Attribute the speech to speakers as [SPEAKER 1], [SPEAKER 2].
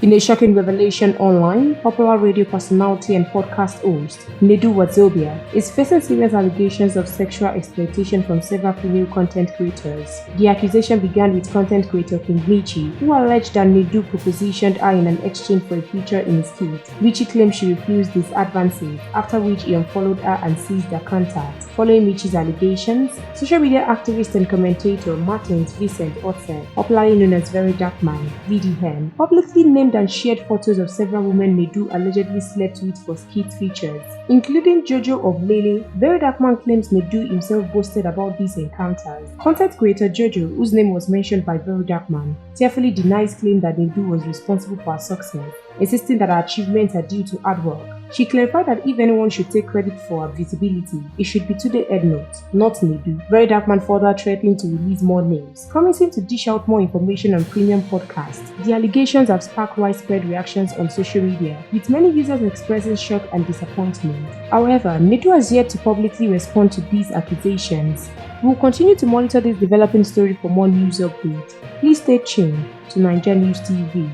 [SPEAKER 1] In a shocking revelation online, popular radio personality and podcast host Nedu Wazobia is facing serious allegations of sexual exploitation from several female content creators. The accusation began with content creator King Michi, who alleged that Nedu propositioned her in an exchange for a feature in Skit, which he claimed she refused his advances, after which he unfollowed her and seized her contact. Following Michi's allegations, social media activist and commentator Martins Vincent Otse, popularly known as Very Dark Man, VDM, publicly named and shared photos of several women Nedu allegedly slept with for Skit features, including Jojo of Lele. Very Dark Man claims Nedu himself boasted about these encounters. Content creator Jojo, whose name was mentioned by Very Dark Man, tearfully denies claim that Nedu was responsible for her success, insisting that her achievements are due to hard work. She clarified that if anyone should take credit for her visibility, it should be to the head note, not Nedu. Very Dark Man further threatening to release more names, promising to dish out more information on premium podcasts. The allegations have sparked widespread reactions on social media, with many users expressing shock and disappointment. However, Nedu has yet to publicly respond to these accusations. We will continue to monitor this developing story for more news updates. Please stay tuned to NaijaNews TV.